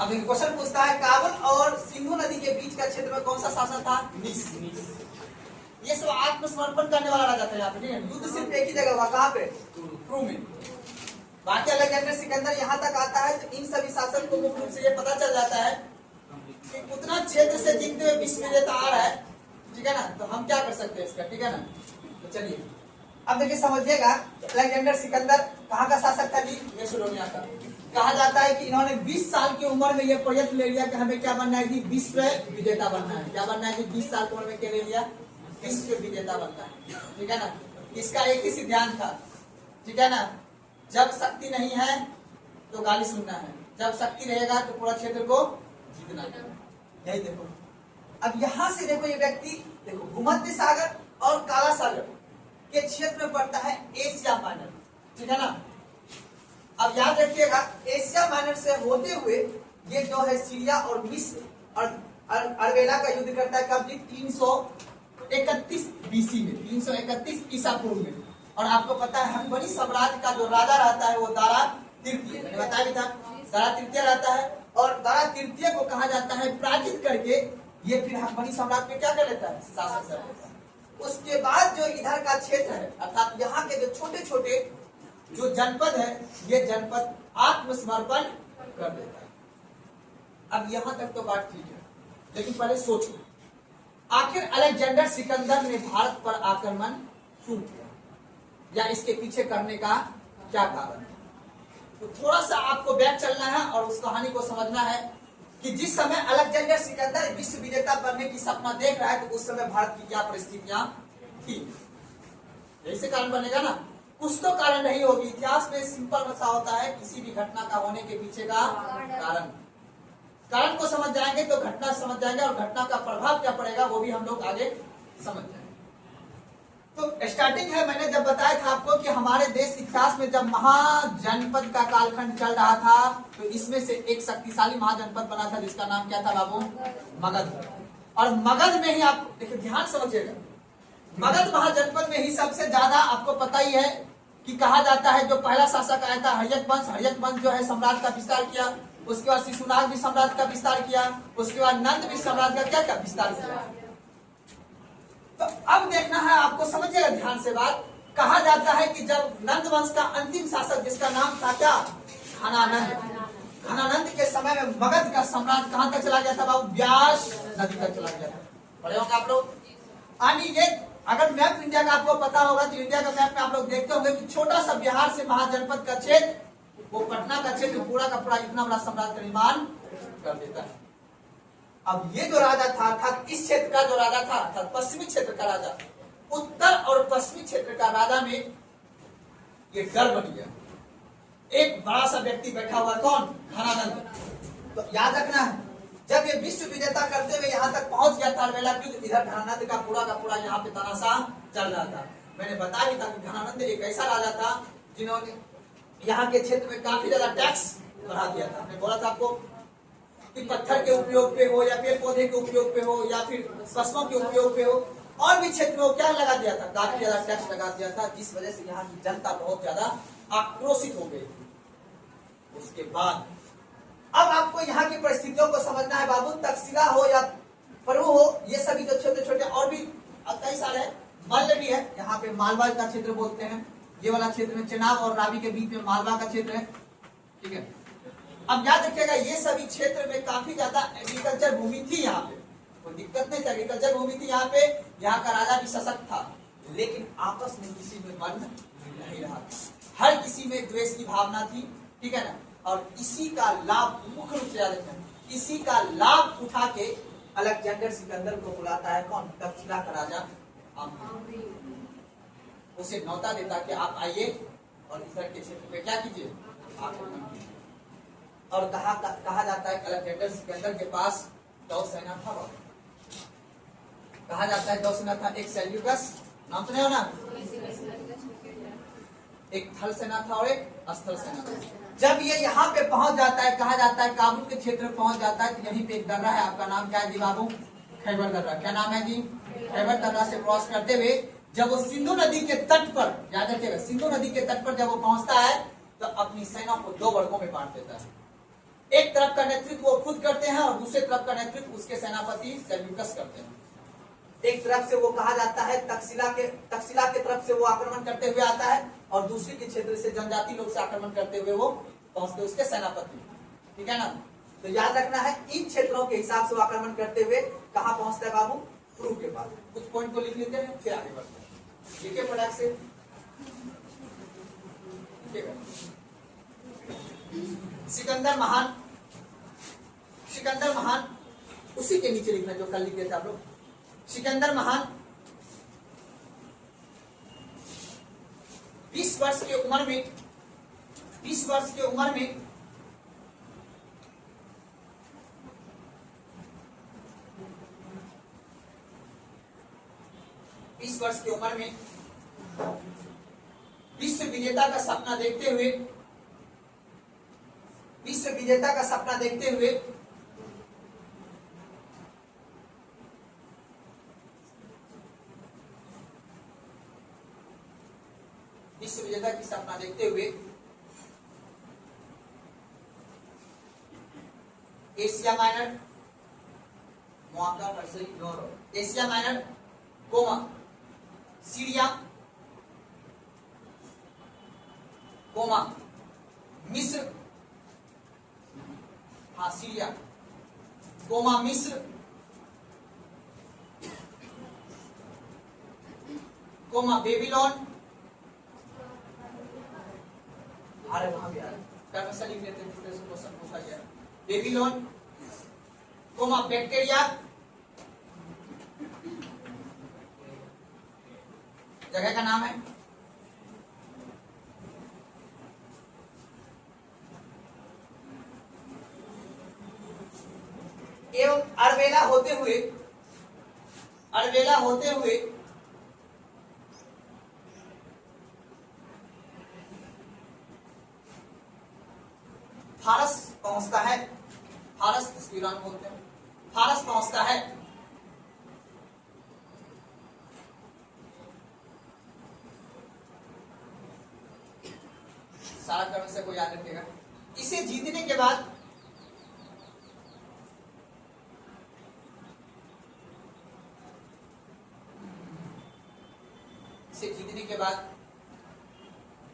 अब एक क्वेश्चन पूछता है, काबुल और सिंधु नदी के बीच का क्षेत्र में कौन सा शासक था? निस। ये सब आत्मसमर्पण करने वाला राजा था यहाँ पे, ठीक है। युद्ध सिर्फ एक ही जगह हुआ, कहाँ पे? तुर्क में। बाकी अलेक्जेंडर सिकंदर यहाँ तक आता है तो इन सभी शासक को मुख्य रूप से ये पता चल जाता है कि उतना क्षेत्र से जीतते हुए विश्व विजेता आ रहा है, ठीक है ना, तो हम क्या कर सकते हैं इसका, ठीक है ना। तो चलिए अब देखिए समझिएगा, अलेक्जेंडर सिकंदर कहाँ का शासक था जी? मैसेडोनिया का। कहा जाता है कि इन्होंने 20 साल की उम्र में यह प्रयत्न ले लिया कि हमें क्या बनना है जी? विश्व विजेता बनना है। क्या बनना है जी? 20 साल की उम्र में क्या ले लिया? विश्व विजेता बनना है, ठीक है ना। इसका एक ही सिद्धांत था, ठीक है ना, जब शक्ति नहीं है तो गाली सुनना है, जब शक्ति रहेगा तो पूरा क्षेत्र को जीतना है। यही देखो, अब यहां से देखो ये व्यक्ति देखो भूमध्य सागर और काला सागर के क्षेत्र में पड़ता है एशिया माइनर, ठीक है ना। अब याद रखिएगा, एशिया माइनर से होते हुए ये जो है सीरिया और मिस्र और अर्गेला का युद्ध करता है कब जी? 331 बीसी में, 331 ईसा पूर्व में। और आपको पता है हंगरी साम्राज्य का जो राजा रहता है वो दारा तृतीय, मैंने बताया भी था, दारा तृतीय रहता है। और दारा तृतीय को कहा जाता है पराजित करके ये फिर हंगरी साम्राज्य पे क्या कर लेता है? शासन कर लेता है। उसके बाद जो इधर का क्षेत्र है अर्थात यहाँ के जो छोटे छोटे जो जनपद है, ये जनपद आत्मसमर्पण कर देता है। अब यहाँ तक तो बात ठीक है, लेकिन पहले सोचो, आखिर अलेक्जेंडर सिकंदर ने भारत पर आक्रमण क्यों किया या इसके पीछे करने का क्या कारण है? तो थोड़ा सा आपको बैक चलना है और उस कहानी को समझना है कि जिस समय अलेक्जेंडर सिकंदर विश्व विजेता बनने की सपना देख रहा है तो उस समय भारत की क्या परिस्थितियां थी। यही से कारण बनेगा ना, कुछ तो कारण नहीं होगी। इतिहास में सिंपल सा होता है, किसी भी घटना का होने के पीछे का कारण को समझ जाएंगे तो घटना समझ जाएंगे और घटना का प्रभाव क्या पड़ेगा वो भी हम लोग आगे समझ जाएंगे। तो स्टार्टिंग है, मैंने जब बताया था आपको कि हमारे देश इतिहास में जब महाजनपद का कालखंड चल रहा था तो इसमें से एक शक्तिशाली महाजनपद बना था जिसका नाम क्या था बाबू? मगध। और मगध में ही आप देखिए, ध्यान समझिएगा, मगध महाजनपद में ही सबसे ज्यादा आपको पता ही है कि कहा जाता है जो पहला शासक आया था हर्यक वंश। हर्यक वंश जो है साम्राज्य का विस्तार किया, उसके बाद शिशुनाग भी साम्राज्य का विस्तार किया, उसके बाद नंद भी साम्राज्य का क्या विस्तार किया। तो अब देखना है आपको, समझिएगा ध्यान से बात। कहा जाता है कि जब नंद वंश का अंतिम शासक जिसका नाम था क्या? घनानंद। घनानंद के समय में मगध का साम्राज्य कहां तक चला गया था बाबू? व्यास नदी तक चला गया था। पढ़े होंगे आप लोग। यानी ये अगर मैप इंडिया का आपको पता होगा तो इंडिया का मैप में आप लोग देखते होंगे कि छोटा सा बिहार से महाजनपद का क्षेत्र, वो पटना का क्षेत्र पूरा का पूरा इतना बड़ा साम्राज्य का निर्माण कर देता है। अब ये जो राजा था अर्थात इस क्षेत्र का जो राजा था अर्थात पश्चिमी क्षेत्र का राजा, उत्तर और पश्चिमी क्षेत्र का राजा में ये डर बन गया। एक बड़ा सा व्यक्ति बैठा हुआ, कौन? घनानंद। तो याद रखना है, जब ये विश्व विजेता करते हुए यहाँ तक पहुंच गया था अरवेला युद्ध, इधर घनानंद का पूरा यहाँ पे तनाशा चल रहा था। मैंने बताया भी था कि घनानंद एक ऐसा राजा था जिन्होंने यहाँ के क्षेत्र में काफी ज्यादा टैक्स बढ़ा दिया था। मैंने बोला था आपको कि पत्थर के उपयोग पे हो या पेड़ पौधे के उपयोग पे हो या फिर फसलों के उपयोग पे हो, और भी क्षेत्र में क्या लगा दिया था? काफी ज्यादा टैक्स लगा दिया था, जिस वजह से यहाँ की जनता बहुत ज्यादा आक्रोशित हो गई। उसके बाद अब आपको यहाँ की परिस्थितियों को समझना है बाबू। तक्षशिला हो या परु हो, ये सभी जो छोटे छोटे और भी कई सारे मल्ल भी है, यहाँ पे मालवा का क्षेत्र बोलते हैं। ये वाला क्षेत्र में चेनाब और रावी के बीच में मालवा का क्षेत्र है, ठीक है। अब याद रखिएगा, ये सभी क्षेत्र में काफी ज्यादा एग्रीकल्चर भूमि थी। यहाँ पे कोई दिक्कत नहीं थी, एग्रीकल्चर भूमि थी यहाँ पे। यहाँ का राजा भी सशक्त था, लेकिन आपस में किसी में बंध नहीं रहा था। हर किसी में द्वेष की भावना थी, ठीक है ना। और इसी का लाभ मुख्य रूप से याद रखना, इसी का लाभ उठा के अलेक्जेंडर सिकंदर को बुलाता है कौन? तक्षशिला का राजा आम्र। उसे न्योता देता कि आप आइए और इधर के क्षेत्र पे क्या कीजिए? आक्रमण कीजिए। और कहा जाता है अलेक्जेंडर सिकंदर के पास 2 सेना था। कहा जाता है 2 सेना था। एक सेल्यूकस, नाम सुने हो ना? एक थल सेना था और एक स्थल सेना था। जब ये यहाँ पे पहुंच जाता है, कहा जाता है काबुल के क्षेत्र में पहुंच जाता है, तो यहीं पे एक दर्रा है। आपका नाम क्या है जी बाबू? खैबर दर्रा। क्या नाम है जी? खैबर दर्रा से क्रॉस करते हुए जब वो सिंधु नदी के तट पर, याद रखिएगा, सिंधु नदी के तट पर जब वो पहुंचता है तो अपनी सेना को 2 वर्गों में बांट देता है। एक तरफ का नेतृत्व वो खुद करते हैं और दूसरे तरफ का नेतृत्व उसके सेनापति सेल्यूकस करते हैं। एक तरफ से वो कहा जाता है तक्षशिला के तरफ से वो आक्रमण करते हुए आता है और दूसरी के क्षेत्र से जनजाति लोग से आक्रमण करते हुए वो पहुंचते उसके सेनापति। ठीक है ना, तो याद रखना है इन क्षेत्रों के हिसाब से वो आक्रमण करते हुए कहां पहुंचता है बाबू, कुरु के पास। कुछ पॉइंट को लिख लेते हैं फिर आगे बढ़ते हैं। ठीक है, फटाक से सिकंदर महान उसी के नीचे लिखना जो कल लिखे थे आप लोग। सिकंदर महान 20 वर्ष की उम्र में 20 वर्ष की उम्र में विश्व विजेता का सपना देखते हुए विश्व विजेता का सपना देखते हुए Asia Minor Asia Minor comma Syria comma मिस्र, हाँ सीरिया कोमा मिस्र कोमा बेबीलोन, अरे वहां भी आ रहा लिख लेते हैं, क्वेश्चन पूछा गया। बेबीलोन कोमा बैक्टीरिया, जगह का नाम है। एवं अरवेला होते हुए फारस पहुंचता है। फारस ईरान बोलते हैं। फारस पहुंचता है। सारा क्रम से को याद रखेगा। इसे जीतने के बाद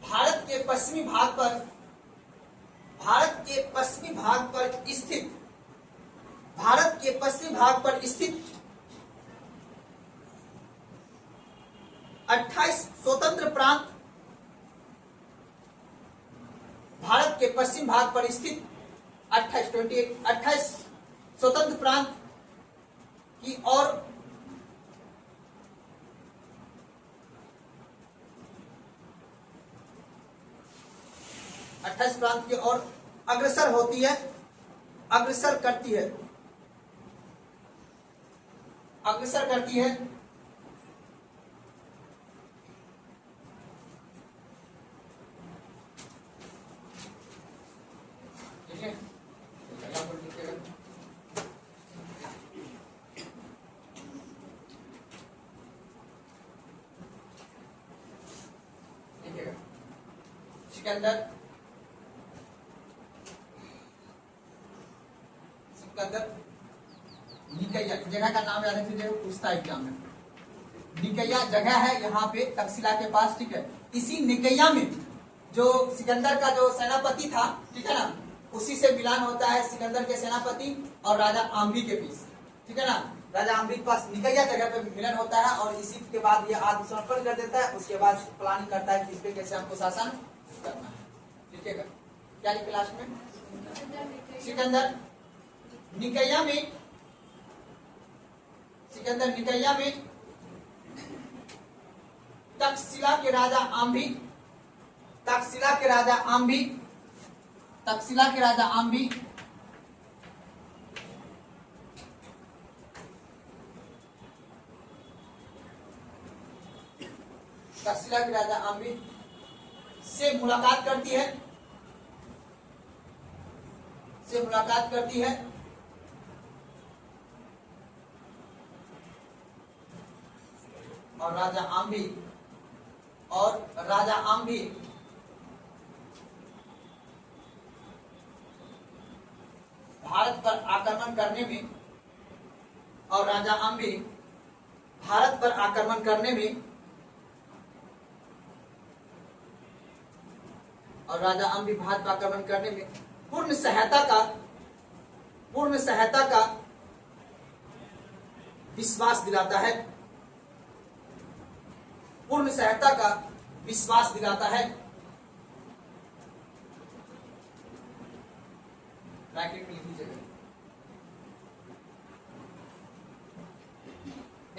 भारत के पश्चिमी भाग पर स्थित 28 स्वतंत्र प्रांत, भारत के पश्चिम भाग पर स्थित 28 स्वतंत्र प्रांत की ओर 28 प्रांत की ओर अग्रसर होती है, अग्रसर करती है। ठीक है, सिकंदर निकैया, जगह का नाम याद रखिए, पूछता है एग्जाम में। निकैया जगह है यहाँ पे तक्षशिला के पास। ठीक है, इसी निकैया में जो सिकंदर का जो सेनापति था, ठीक है ना, उसी से मिलान होता है सिकंदर के सेनापति और राजा आम्बी के बीच। ठीक है ना, राजा आम्बी के पास निकैया जगह पे मिलन होता है और इसी के बाद ये आत्मसमर्पण कर देता है। उसके बाद प्लानिंग करता है कि इस पे कैसे हमको शासन करना है। ठीक है, क्या लिखे लास्ट में? सिकंदर निकैया में तक्षशिला के राजा आम्बी से मुलाकात करती है और राजा आम्बी भारत पर आक्रमण करने में और राजा अम्बी भारत पर आक्रमण करने में और राजा अम्बी भारत पर आक्रमण करने में पूर्ण सहायता का विश्वास दिलाता है। पूर्ण सहायता का विश्वास दिलाता है। ब्रैकेट में लिख लीजिएगा।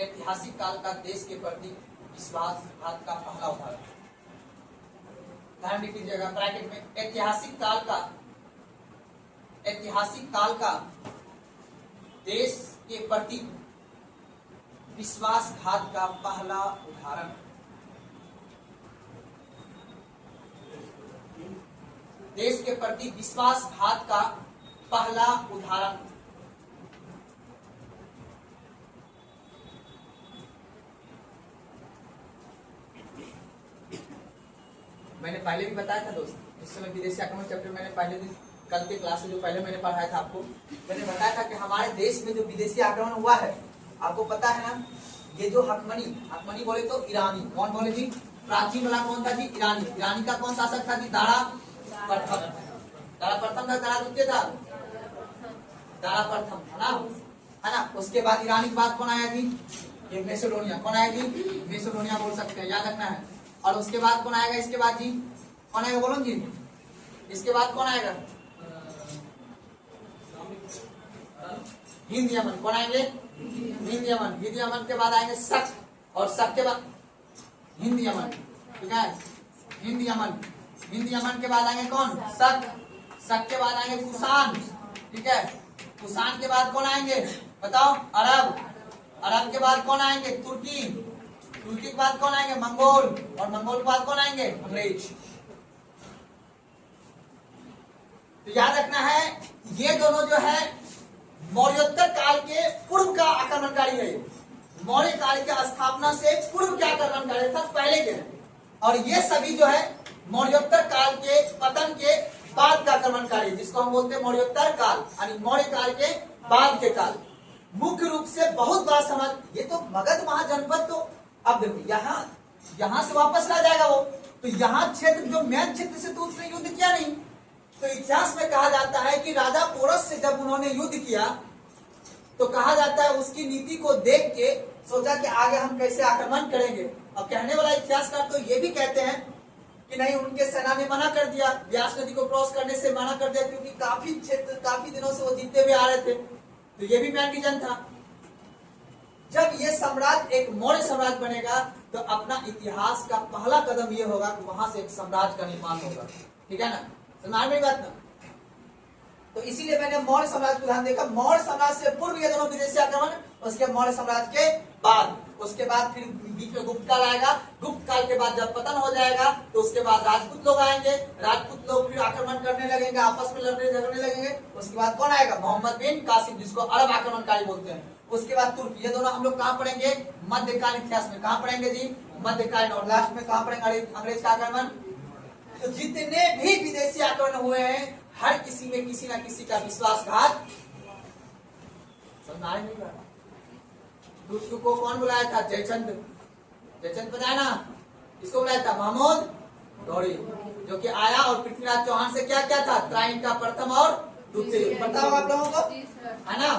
ऐतिहासिक काल का देश के प्रति विश्वास भारत का पहला उदाहरण। ध्यान लिख लीजिएगा ब्रैकेट में, ऐतिहासिक काल का देश के प्रति विश्वासघात का पहला उदाहरण। देश के प्रति विश्वासघात का पहला उदाहरण। मैंने पहले भी बताया था दोस्त, इस समय विदेशी आक्रमण चैप्टर मैंने पहले दिन कल के क्लास में जो पहले मैंने पढ़ाया था आपको, मैंने बताया था कि हमारे देश में जो विदेशी आक्रमण हुआ है, आपको पता है ना, ये जो हकमनी बोले तो ईरानी, कौन बोले जी? प्राचीन वाला कौन था जी? ईरानी। ईरानी का कौन शासक था जी? दारा प्रथम था, दारा द्वितीय था, दारा प्रथम है ना। उसके बाद ईरानी के बाद कौन आया जी? ये मैसेडोनिया। कौन आया जी? मैसेडोनिया बोल सकते हैं, याद रखना है। और उसके बाद कौन आएगा? इसके बाद जी कौन आएगा? बोलो जी, इसके बाद कौन आएगा? हिंद यमन। कौन आएंगे? हिंद यमन। हिंद यमन के बाद आएंगे शक, और शक के बाद हिंद यमन, ठीक है, हिंद यमन। हिंद यमन के बाद आएंगे कौन? शक। शक के बाद आएंगे कुषाण, ठीक है। कुषाण के बाद कौन आएंगे बताओ? अरब। अरब के बाद कौन आएंगे? तुर्की। तुर्की के बाद कौन आएंगे? मंगोल। और मंगोल के बाद कौन आएंगे? अंग्रेज। तो याद रखना है, ये दोनों जो है मौर्योत्तर काल के पूर्व का आक्रमणकारी है। मौर्य काल की स्थापना से पूर्व क्या आक्रमणकारी था? पहले के। और ये सभी जो है मौर्योत्तर काल के पतन के बाद का आक्रमणकारी, जिसको हम बोलते हैं मौर्योत्तर काल, यानी मौर्य काल के बाद के काल। मुख्य रूप से बहुत बड़ा समझ, ये तो मगध महाजनपद, तो अब देखो यहाँ से वापस ला जाएगा वो, तो यहाँ क्षेत्र जो मेन क्षेत्र से तो उसने युद्ध किया नहीं। तो इतिहास में कहा जाता है कि राजा पोरस से जब उन्होंने युद्ध किया, तो कहा जाता है उसकी नीति को देख के सोचा कि आगे हम कैसे आक्रमण करेंगे। अब कहने वाला इतिहासकार तो ये भी कहते हैं कि नहीं, उनके सेना ने मना कर दिया, व्यास नदी को क्रॉस करने से मना कर दिया, क्योंकि काफी दिनों से वो जीतते हुए आ रहे थे। तो ये भी मेन रीजन था। जब ये साम्राज्य एक मौर्य साम्राज्य बनेगा, तो अपना इतिहास का पहला कदम ये होगा कि वहां से एक साम्राज्य का निर्माण होगा, ठीक है ना। समझ में बात ना। तो इसीलिए मैंने मौर्य साम्राज्य को ध्यान देखा। मौर्य साम्राज्य से पूर्व ये दोनों विदेशी आक्रमण, उसके मौर्य साम्राज्य के बाद, उसके बाद फिर बीच में गुप्त काल आएगा। गुप्त काल के बाद जब पतन हो जाएगा, तो उसके बाद राजपूत लोग आएंगे। राजपूत लोग फिर आक्रमण करने लगेंगे, आपस में लड़ने झगड़ने लगेंगे। उसके बाद कौन आएगा? मोहम्मद बिन कासिम, जिसको अरब आक्रमणकारी बोलते हैं। उसके बाद तुर्क। ये दोनों हम लोग कहाँ पढ़ेंगे? मध्यकालीन इतिहास में। कहाँ पढ़ेंगे जी? मध्यकालीन। और लास्ट में कहाँ पढ़ेंगे? अंग्रेज का आक्रमण। तो जितने भी विदेशी आक्रमण हुए हैं, हर किसी में किसी न किसी का विश्वासघात। समझ नहीं रहा। तुर्क को कौन बुलाया था? जयचंद। जयचंद पता है ना? इसको बुलाया था महमूद गौरी, जो कि आया और पृथ्वीराज चौहान से क्या क्या था? त्राइन का प्रथम और द्वितीय। पता होगा आप लोगों को, है ना?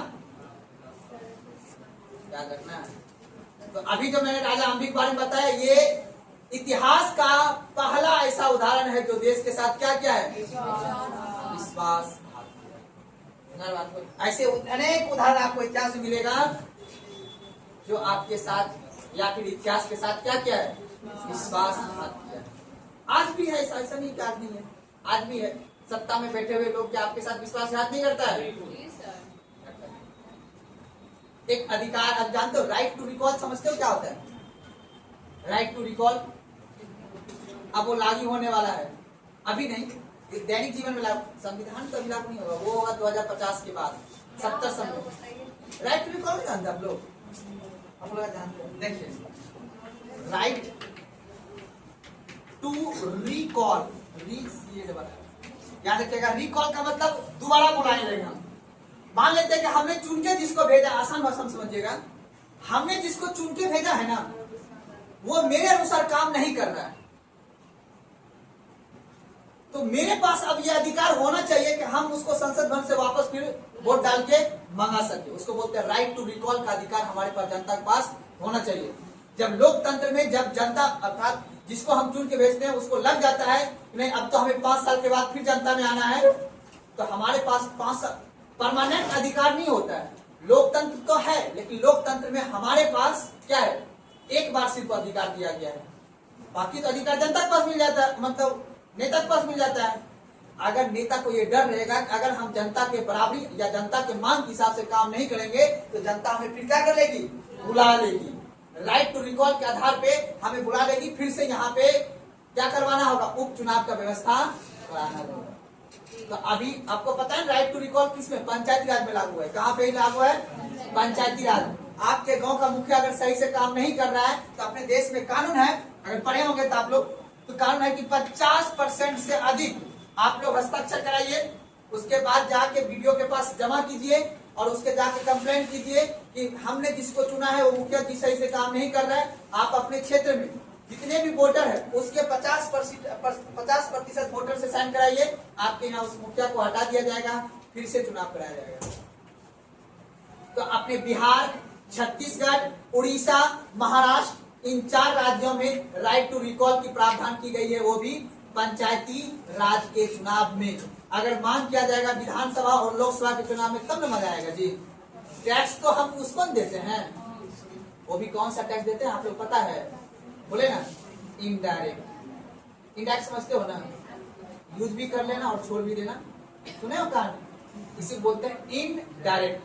क्या करना है। तो अभी जो मैंने राजा अम्बी के बारे में बताया, ये इतिहास का पहला ऐसा उदाहरण है जो देश के साथ क्या क्या है? विश्वास। ऐसे अनेक उदाहरण आपको इतिहास में मिलेगा जो आपके साथ या फिर इतिहास के साथ क्या क्या है? विश्वासघात किया। आज भी है, ऐसा नहीं कि आज नहीं है, आज भी है। सत्ता में बैठे हुए लोग क्या आपके साथ विश्वासघात नहीं करता है? एक अधिकार, अब जानते हो राइट टू रिकॉल, समझते हो क्या होता है राइट टू रिकॉल? अब वो लागू होने वाला है, अभी नहीं, दैनिक जीवन में लागू। संविधान तो अभी लागू नहीं होगा, वो होगा 2050 के बाद, 70 समय। राइट टू रिकॉल नहीं जानते आप लोग? हम लोग जानते हैं। देखिए, राइट टू रिकॉल, याद रखिएगा। रिकॉल का मतलब दोबारा बुलाने लगेगा। मान लेते हैं कि हमने चुन के जिसको भेजा, आसान भाषा में समझिएगा, हमने जिसको चुन के भेजा है ना, वो मेरे अनुसार काम नहीं कर रहा है, तो मेरे पास अब यह अधिकार होना चाहिए कि हम उसको संसद भवन से वापस फिर वोट डाल के मंगा सके। उसको बोलते हैं राइट टू रिकॉल का अधिकार हमारे पास जनता के पास होना चाहिए। जब लोकतंत्र में जब जनता अर्थात जिसको हम चुन के भेजते हैं उसको लग जाता है नहीं अब तो हमें 5 साल के बाद फिर जनता में आना है, तो हमारे पास 5 साल परमानेंट अधिकार नहीं होता है। लोकतंत्र तो है लेकिन लोकतंत्र में हमारे पास क्या है, एक बार सिर्फ अधिकार दिया गया है, बाकी तो अधिकार जनता के पास मिल जाता है, मतलब नेता के पास मिल जाता है। अगर नेता को ये डर रहेगा कि अगर हम जनता के बराबरी या जनता के मांग के हिसाब से काम नहीं करेंगे तो जनता हमें फिर क्या कर लेगी, बुला लेगी, राइट टू रिकॉल के आधार पे हमें बुला लेगी, फिर से यहाँ पे क्या करवाना होगा, उपचुनाव का व्यवस्था कराना होगा। तो अभी आपको पता है राइट टू रिकॉल किसमें, पंचायती राज में लागू है। कहाँ पे लागू है, पंचायती राज। आपके गांव का मुखिया अगर सही से काम नहीं कर रहा है तो अपने देश में कानून है, अगर पढ़े होंगे तो आप लोग, तो कानून है कि 50% से अधिक आप लोग हस्ताक्षर कराइए, उसके बाद जाके वीडियो के पास जमा कीजिए और उसके जाके कंप्लेंट कीजिए कि हमने जिसको चुना है वो मुखिया जी सही से काम नहीं कर रहा है। आप अपने क्षेत्र में जितने भी वोटर है उसके 50% वोटर से साइन कराइए, आपके यहाँ उस मुखिया को हटा दिया जाएगा, फिर से चुनाव कराया जाएगा। तो अपने बिहार, छत्तीसगढ़, उड़ीसा, महाराष्ट्र इन 4 राज्यों में राइट टू रिकॉल की प्रावधान की गई है, वो भी पंचायती राज के चुनाव में। अगर मांग किया जाएगा विधानसभा और लोकसभा के चुनाव में तब न मजा आएगा जी। टैक्स तो हम उसको देते हैं, वो भी कौन सा टैक्स देते हैं आप लोग पता है, बोले ना, इनडायरेक्ट। इनडायरेक्ट समझते हो ना, यूज भी कर लेना और छोड़ भी देना, सुने हो कहानी, इसे बोलते हैं इनडायरेक्ट,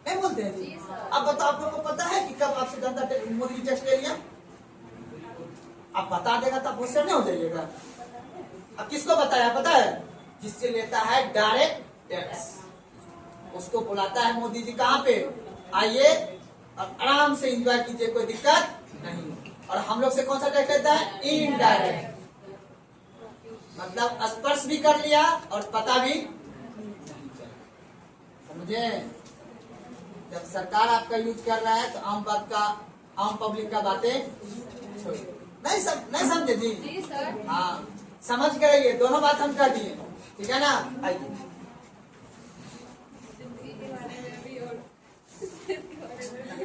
नहीं बोलते हैं जी। अब बताओ आप लोग को पता है कि कब आपसे जनता मोदी जी टैक्स ले लिया, आप बता देगा तब होशियार नहीं हो जाइएगा। अब किसको बताया पता है, जिससे लेता है डायरेक्ट टैक्स उसको बुलाता है मोदी जी, कहाँ पे, आइए और आराम से एंजॉय कीजिए, कोई दिक्कत नहीं। और हम लोग से कौन सा टैक्स लेता है, इनडायरेक्ट, मतलब स्पर्श भी कर लिया और पता भी समझे। जब सरकार आपका यूज कर रहा है तो आम बात का, आम पब्लिक का बातें नहीं समझे जी सर। हाँ समझ गए, ये दोनों बात हम कर दिए, ठीक है ना। आइए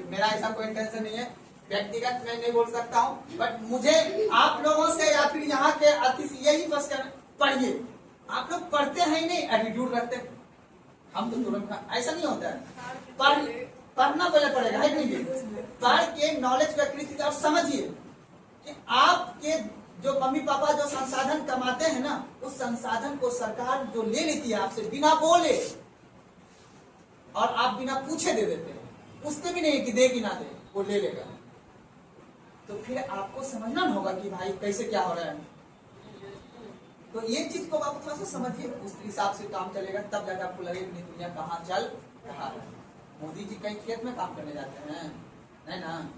मेरा ऐसा कोई इंटेंशन नहीं है, व्यक्तिगत मैं नहीं बोल सकता हूँ, बट मुझे आप लोगों से या फिर यहाँ के अतिथि यही बस पढ़िए। आप लोग पढ़ते हैं ही नहीं, एटीट्यूड रखते हैं, हम तो तुरंत ऐसा नहीं होता है। पढ़ना पहले पड़ेगा, है नहीं, पढ़ के नॉलेज को एक्विजिट और समझिए कि आपके जो मम्मी पापा जो संसाधन कमाते हैं ना, उस संसाधन को सरकार जो ले लेती है आपसे बिना बोले और आप बिना पूछे दे देते हैं, पूछते भी नहीं कि दे कि ना दे, वो ले लेगा। तो फिर आपको समझना होगा कि भाई कैसे क्या हो रहा है। तो ये चीज को आप थोड़ा सा समझिए, उस हिसाब से काम चलेगा, तब जाकर आपको लगेगा कि दुनिया कहाँ चल रहा है। मोदी जी कहीं खेत में काम करने जाते हैं, नहीं ना,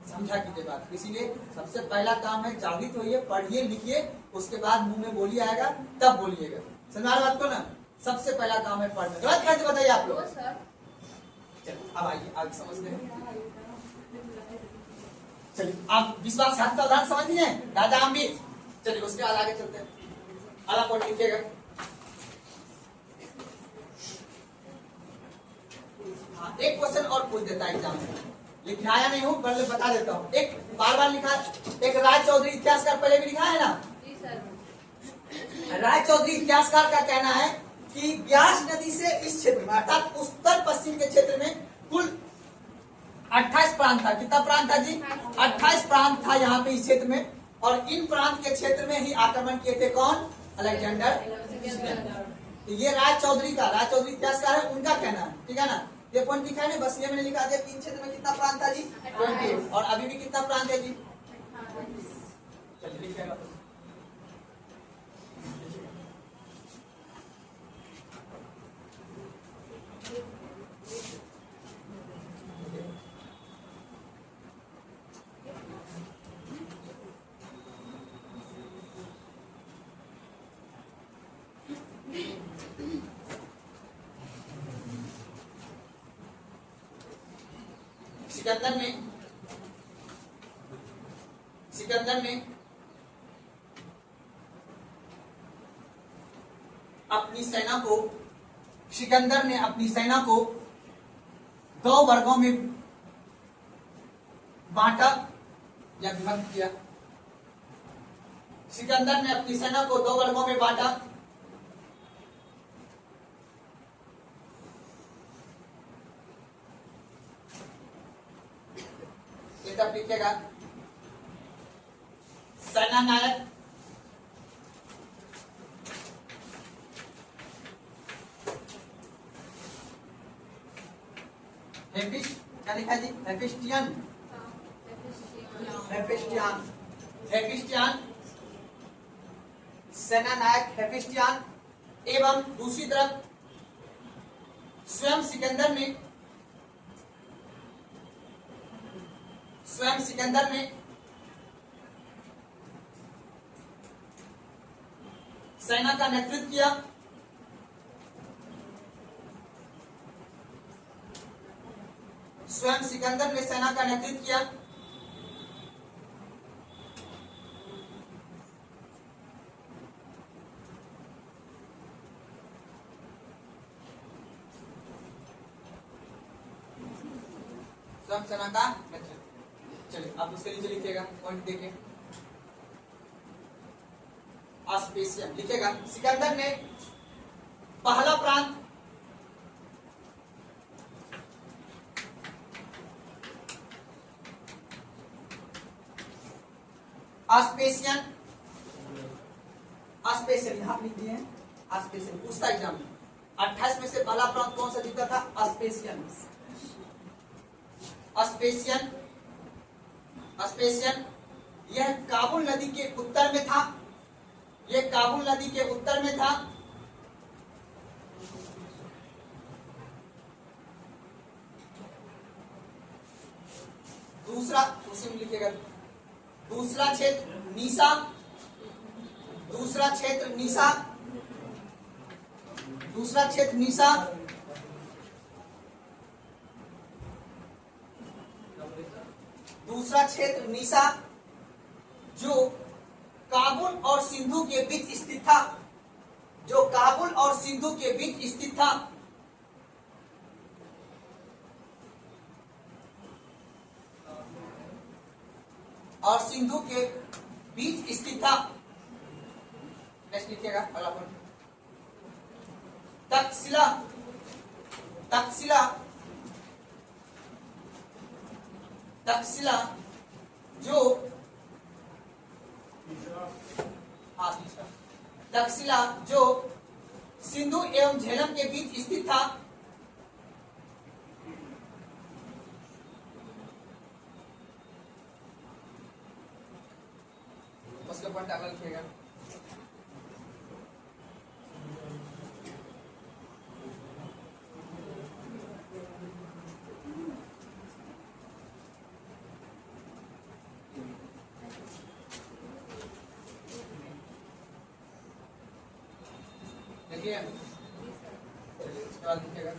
समझा कीजिए बात। इसीलिए सबसे पहला काम है जागृत होइए, पढ़िए लिखिए, उसके बाद मुंह में बोली आएगा तब बोलिएगा, समझा बात को ना। सबसे पहला काम है पढ़ना। गलत करके बताइए आप लोग। चलिए अब आइए आगे समझते हैं। चलिए आप विश्वासघात का उदाहरण समझ लिए राजा अम्बीर। चलिए उसके बाद आगे चलते हैं, अगला पॉइंट लिखिएगा। हाँ एक क्वेश्चन और पूछ देता है एग्जाम में, लिखाया नहीं हूँ पहले बता देता हूँ। एक बार लिखा, एक राय चौधरी इतिहासकार पहले भी लिखा है ना जी सर। राय चौधरी इतिहासकार का कहना है कि ब्यास नदी से इस क्षेत्र में अर्थात उत्तर पश्चिम के क्षेत्र में कुल 28 प्रांत था। कितना प्रांत था जी, 28 प्रांत था यहाँ पे इस क्षेत्र में, और इन प्रांत के क्षेत्र में ही आक्रमण किए थे कौन, अलेक्जेंडर। तो ये राय चौधरी इतिहासकार है, उनका कहना है, ठीक है ना। ये पॉइंट लिखा है ना, बस ये मैंने लिखा दिया कि इन क्षेत्र में कितना प्रांत था जी, 20, और अभी भी कितना प्रांत है जी, चलिए लिखिएगा। सिकंदर ने अपनी सेना को दो वर्गों में बांटा या विभक्त किया। सिकंदर ने अपनी सेना को दो वर्गों में बांटा। ये तब लिखेगा सेना नायक क्या लिखा जी? हेफिस्टियन सेना नायक हेफिस्टियन एवं दूसरी तरफ स्वयं सिकंदर ने सेना का नेतृत्व किया। स्वयं सिकंदर ने सेना का नेतृत्व किया। स्वयं सेना का नेतृत्व। चलिए आप उसके नीचे लिखिएगा पॉइंट देके आस्पेसियन लिखेगा। सिकंदर ने पहला प्रांत आस्पेसियन यहां लिख दिए हैं। आस्पेसियन पूछता एग्जाम में 28 में से पहला प्रांत कौन सा जीता था? अस्पेसियन यह काबुल नदी के उत्तर में था। दूसरा उसी में लिखेगा दूसरा क्षेत्र नीसा दूसरा क्षेत्र नीसा जो काबुल और सिंधु के बीच स्थित था। और सिंधु के बीच स्थित था। नेक्स्ट लिखिएगा अगला पॉइंट तक्षशिला जो सिंधु एवं झेलम के बीच स्थित था। उसके पॉइंट अगला लिखिएगा देखिए उसके बाद लिखिएगा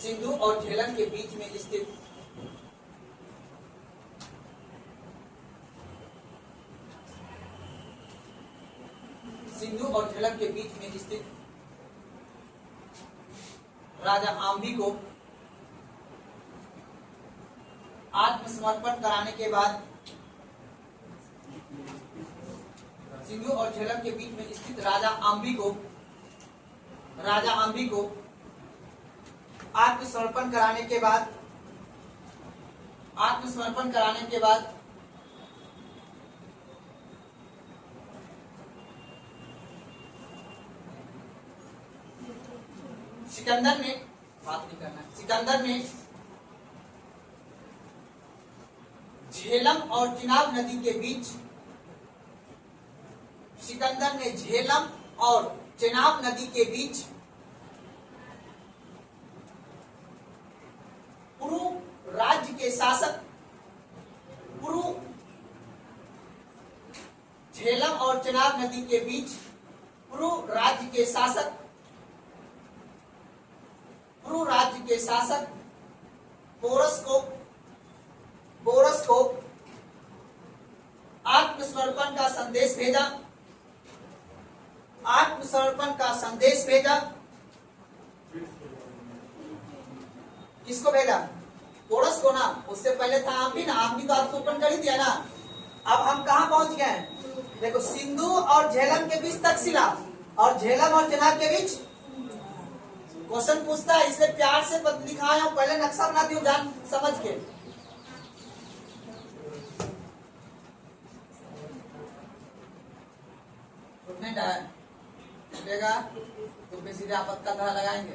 सिंधु और झेलम के बीच में स्थित राजा आम्बी को आत्मसमर्पण कराने के बाद सिंधु और झेलम के बीच में स्थित राजा आम्बी को आत्मसमर्पण कराने के बाद सिकंदर ने झेलम और चिनाब नदी के बीच पूर्व राज्य शासक पुरु झेलम और चेनाब नदी के बीच पुरु राज्य के शासक पोरस को आत्मसमर्पण का संदेश भेजा। किसको भेजा? पोरस को ना, उससे पहले था आम्ही ना, आम्ही तो आत्मसमर्पण कर ही दिया ना। अब हम कहाँ पहुंच गए हैं? देखो, सिंधु और झेलम के बीच तक्षशिला और झेलम और चेनाब के बीच। क्वेश्चन पूछता है, इसलिए प्यार से लिखाया हूं, पहले नक्शा बना दियो जान समझ के। उठेगा तो पे सीधे आपत का धारा लगाएंगे।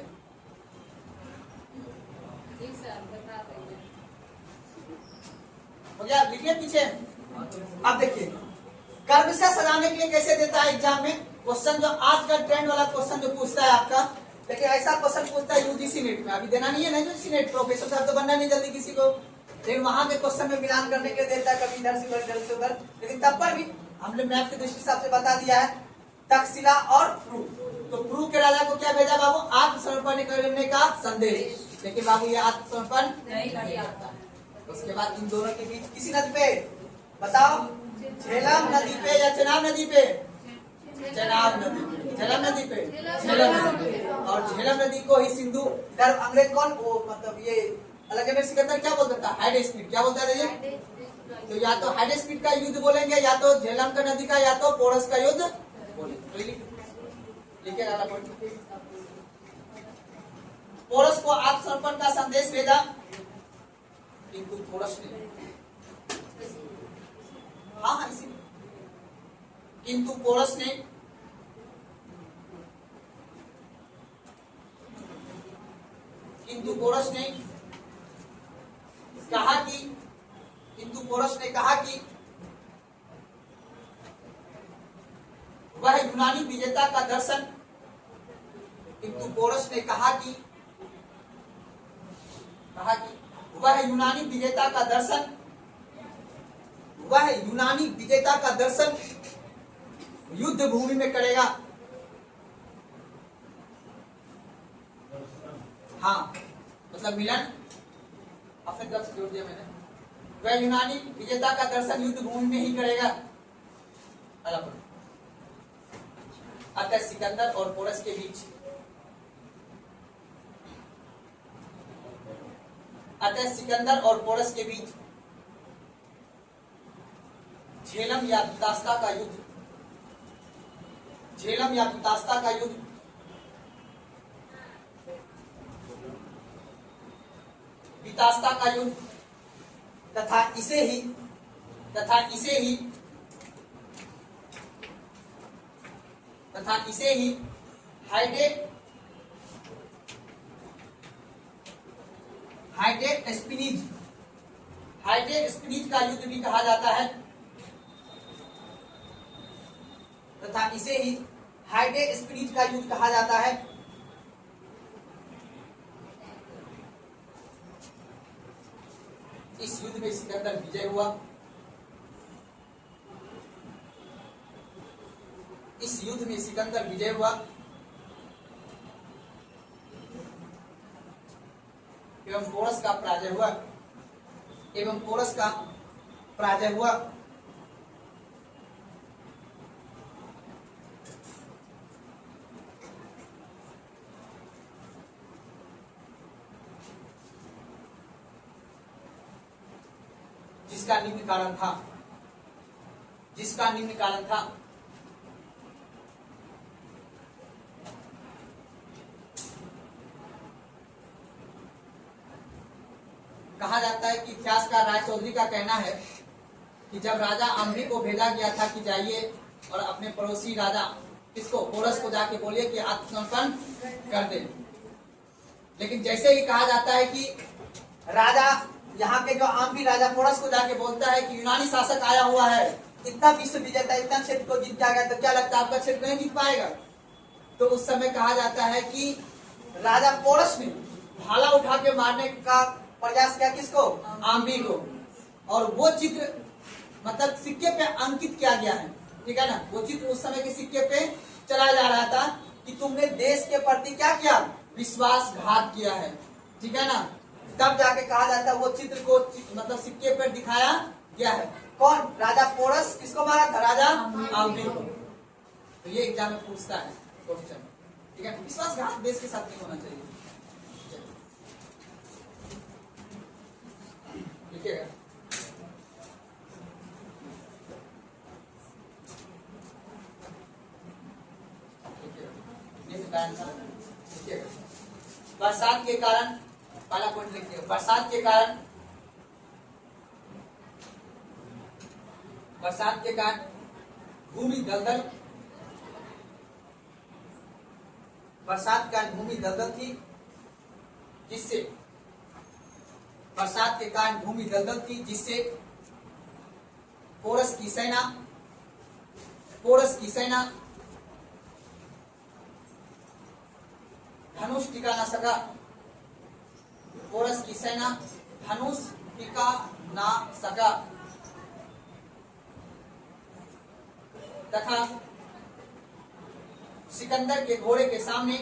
हो गया? लिखिए पीछे। अब देखिए, कर्म से सजाने के लिए कैसे देता है एग्जाम में क्वेश्चन, जो आजकल ट्रेंड वाला क्वेश्चन जो पूछता है आपका। देखिए, ऐसा क्वेश्चन पूछता है यूजीसी नेट में, अभी देना नहीं है ना यूजीसी नेट, प्रोफेसर साहब तो बनना नहीं जल्दी किसी को, लेकिन वहां के क्वेश्चन में मिलान करने के लिए देता है, कभी इधर से उधर, इधर से उधर। लेकिन तब पर भी हमने मैथ की दृष्टि से बता दिया है, तक्षशिला और प्रू। तो प्रू के राजा को क्या भेजा बाबू? आत्मसमर्पण करने का संदेश। लेकिन बाबू ये आत्मसमर्पण नहीं किया। उसके बाद इन दोनों के बीच किसी नदी पे बताओ, झेलम नदी पे या चेनाब नदी पे? चेनाब नदी पे। झेलम नदी पे? झेलम नदी पे। और झेलम नदी को ही सिंधु, इधर अंग्रेज कौन, वो मतलब ये अलेक्जेंडर सिकंदर क्या बोलता था? Hide speed. क्या बोलता था ये? तो या तो हाइड स्पीड का युद्ध बोलेंगे, या तो झेलम का नदी का, या तो पोरस का युद्ध बोलेंगे। लिखिए, पोरस को आत्मसमर्पण का संदेश भेजा, किंतु पोरस ने, हाँ इसी, किंतु पोरस ने कहा कि वह यूनानी विजेता का दर्शन, किंतु पोरस ने कहा कि वह यूनानी विजेता का दर्शन युद्ध भूमि में करेगा। हाँ, मतलब मिलन अपने तरफ से जोड़ दिया मैंने। वह यूनानी विजेता का दर्शन युद्ध भूमि में ही करेगा। अतः सिकंदर और पोरस के बीच झेलम या बितास्ता का युद्ध तथा इसे ही हाइडे स्पिनिज का युद्ध भी कहा जाता है, तथा इसे ही हाइडे स्पिनिज का युद्ध कहा जाता है। इस युद्ध में सिकंदर विजय हुआ। एवं पोरस का पराजय हुआ। जिसका निम्न कारण था कहा जाता है कि इतिहासकार राय चौधरी का कहना है कि जब राजा अम्बरी को भेजा गया था कि जाइए और अपने पड़ोसी राजा इसको पोरस को जाके बोलिए कि आत्मसमर्पण कर दे, लेकिन जैसे ही कहा जाता है कि राजा यहाँ के जो अम्बरी राजा पोरस को जाके बोलता है कि यूनानी शासक आया हुआ है, इतना विश्व विजेता, इतना क्षेत्र को जीत के आ गया, तो क्या लगता है आपका क्षेत्र नहीं जीत पाएगा? तो उस समय कहा जाता है कि राजा पोरस ने भाला उठा के मारने का प्रयास किया किसको? आम्बी को। और वो चित्र मतलब सिक्के पे अंकित किया गया है, ठीक है ना। वो चित्र उस समय के सिक्के पे चलाया जा रहा था कि तुमने देश के प्रति क्या किया? विश्वासघात किया है, ठीक है ना। तब जाके कहा जाता है वो चित्र को मतलब सिक्के पर दिखाया गया है। कौन? राजा पोरस किसको मारा था? राजा आम्बी को। तो ये एग्जाम में पूछता है क्वेश्चन, ठीक है। विश्वासघात देश के साथ नहीं होना चाहिए, लिखिएगा। बरसात के कारण, पहला पॉइंट लिखिए, बरसात के कारण, बरसात के कारण भूमि दलदल, बरसात के कारण भूमि दलदल थी, जिससे बरसात के कारण भूमि दलदल थी, जिससे पोरस की सेना, पोरस की सेना धनुष टिका ना सका, पोरस की सेना धनुष टिका ना सका तथा सिकंदर के घोड़े के सामने,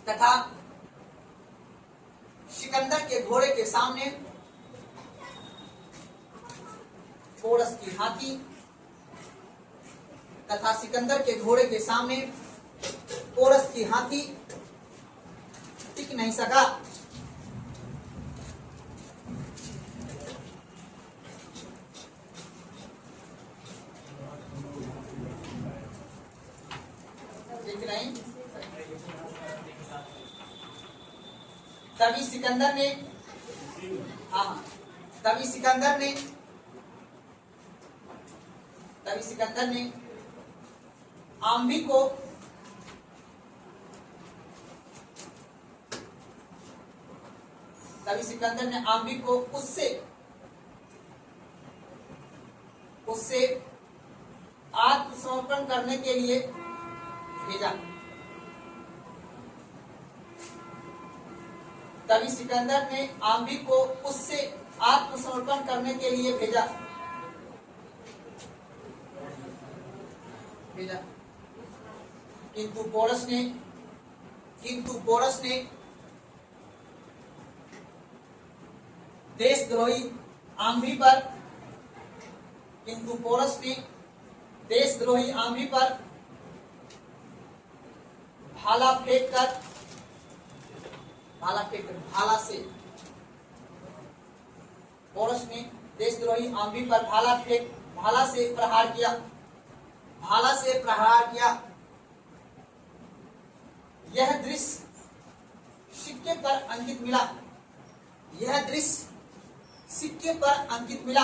तथा सिकंदर के घोड़े के सामने पोरस की हाथी, तथा सिकंदर के घोड़े के सामने पोरस की हाथी टिक नहीं सका। टिक नहीं, तभी सिकंदर ने, हाँ, तभी सिकंदर ने, तभी सिकंदर ने आम्बी को तभी सिकंदर ने आम्बी को उससे आत्मसमर्पण करने के लिए भेजा। तभी सिकंदर ने आम्बी को उससे आत्मसमर्पण करने के लिए भेजा। किंतु पोरस ने देशद्रोही आम्बी पर, किंतु पोरस ने देशद्रोही आम्बी पर भाला से, पोरस ने देशद्रोही आम्बी पर भाला से प्रहार किया, भाला से प्रहार किया। यह दृश्य सिक्के पर अंकित मिला, यह दृश्य सिक्के पर अंकित मिला।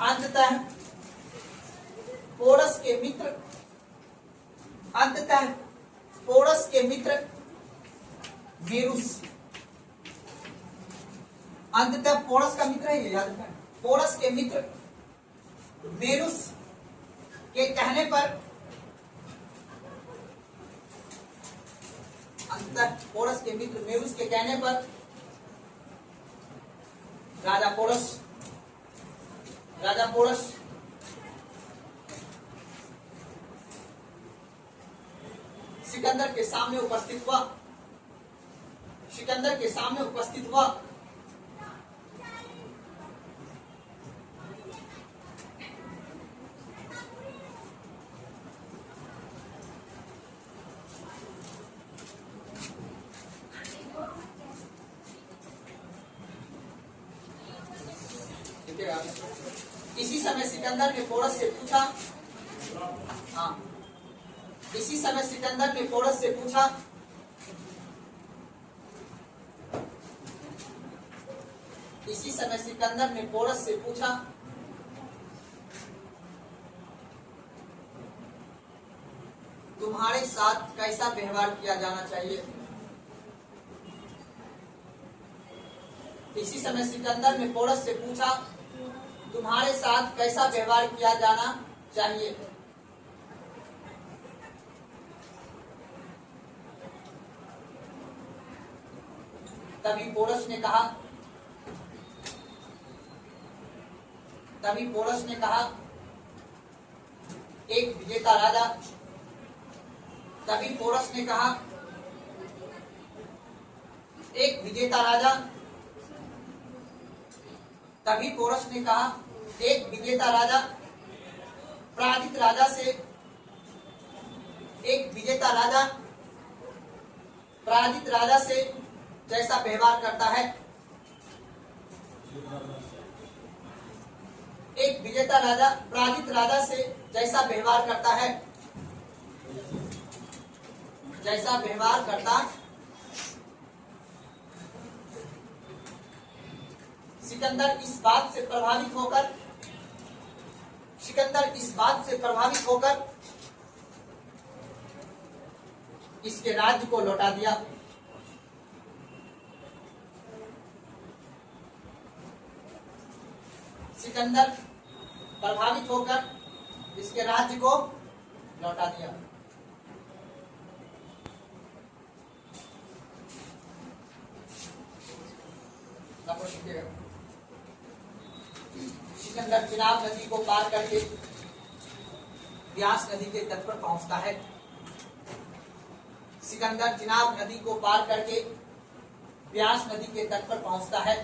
अंततः पोरस के मित्र, अंततः पोरस के मित्र मेरुस, अंततः पोरस का मित्र है ये, याद रखना। पोरस के मित्र मेरुस के कहने पर, अंततः पोरस के मित्र मेरुस के कहने पर राजा पोरस सिकंदर के सामने उपस्थित हुआ, सिकंदर के सामने उपस्थित हुआ। इसी समय सिकंदर ने पोरस से पूछा, हाँ, इसी समय सिकंदर ने पोरस से पूछा, इसी समय सिकंदर ने पोरस से पूछा, तुम्हारे साथ कैसा व्यवहार किया जाना चाहिए? इसी समय सिकंदर ने पोरस से पूछा, तुम्हारे साथ कैसा व्यवहार किया जाना चाहिए? तभी पोरस ने कहा, एक विजेता राजा पराजित राजा से जैसा व्यवहार करता है, एक विजेता राजा पराजित राजा से जैसा व्यवहार करता सिकंदर इस बात से प्रभावित होकर इसके राज्य को लौटा दिया। सिकंदर प्रभावित होकर इसके राज्य को लौटा दिया। सिकंदर चिनाब नदी को पार करके ब्यास नदी के तट पर पहुंचता है। सिकंदर चिनाब नदी को पार करके ब्यास नदी के तट पर पहुंचता है।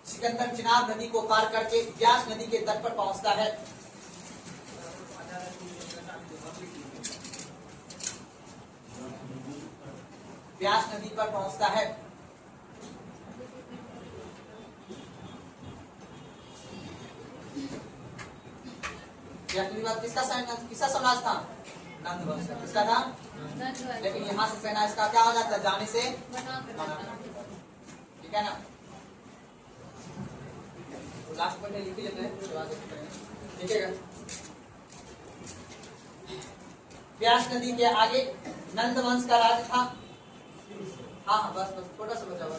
सिकंदर चिनाब नदी को पार करके ब्यास नदी के तट पर पहुंचता है। ब्यास नदी पर पहुंचता है। किसका समाज था? नंद वंश का। किसका था? लेकिन यहाँ से सेना इसका क्या हो जाता है? जाने से ठीक है ना। लास्ट पॉइंट लिख लेते हैं, ठीक है। ब्यास नदी के आगे नंद वंश का राज था। हाँ बस थोड़ा सा बचा हुआ।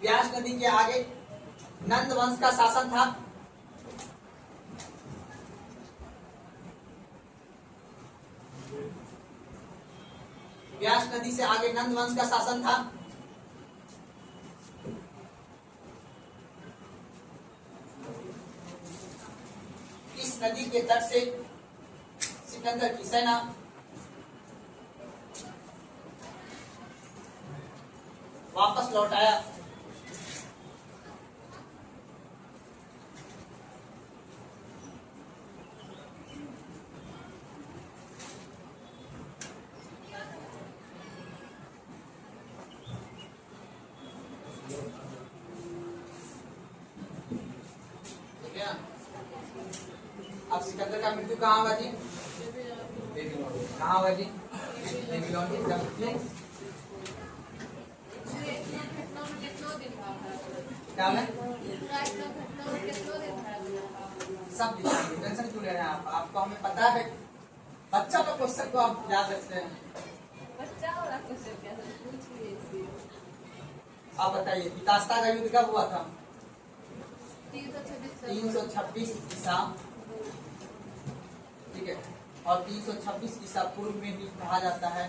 ब्यास नदी के आगे नंद वंश का शासन था। ब्यास नदी से आगे नंद वंश का शासन था। इस नदी के तट से सिकंदर की सेना वापस लौट आया। अब सिकंदर का मृत्यु कहाँ हुआ जी? कहाँ हुआ जी? क्या है? सब टेंशन क्यों ले रहे हैं आप? आपको हमें पता है, बच्चा का क्वेश्चन को आप याद रखते हैं। आप बताइए, पितास्ता का युद्ध कब हुआ था? 326 ईसा, ठीक है। और 326 ईसा पूर्व में ही कहा जाता है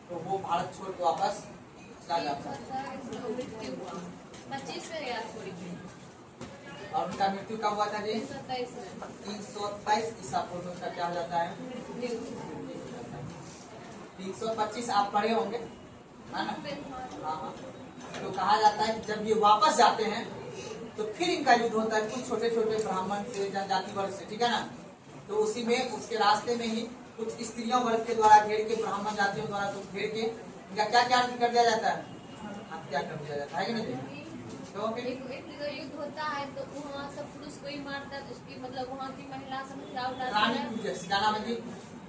तो वो भारत छोड़ के वापस चला जाता है। 25 में गया छोड़ के। और उनका मृत्यु कब हुआ था जी? 327 ईसा पूर्व में। उसका क्या हो जाता है? 325 आप पढ़े होंगे, है ना? हाँ। तो कहा जाता है कि जब ये वापस जाते हैं तो फिर इनका युद्ध होता है कुछ छोटे छोटे ब्राह्मण से, जनजाति वर्ग से, ठीक है ना। तो उसी में उसके रास्ते में ही कुछ स्त्रियों वर्ग के द्वारा घेर के, ब्राह्मण जातियों द्वारा कुछ घेर के इनका क्या क्या कर दिया जाता है? हत्या कर दिया जाता है कि नहीं? तो फिर युद्ध होता है तो वहाँ सब पुरुष को ही मारता है, तो उसकी मतलब वहाँ की महिला सब रानी पुलिस, क्या नाम है जी?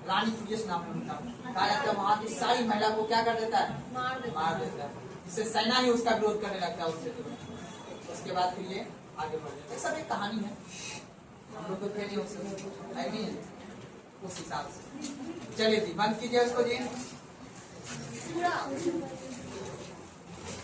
रानी पुलिस नाम है उनका। कहा जाता है वहाँ की सारी महिला को क्या कर देता है? मार देता है। इससे सेना ही उसका विरोध करने लगता है उससे। उसके बाद फिर ये आगे बढ़ जाता है। सब एक कहानी है, हम लोग तो खेले उससे है नहीं है उस हिसाब से। चलिए जी, बंद कीजिए उसको जी। हाँ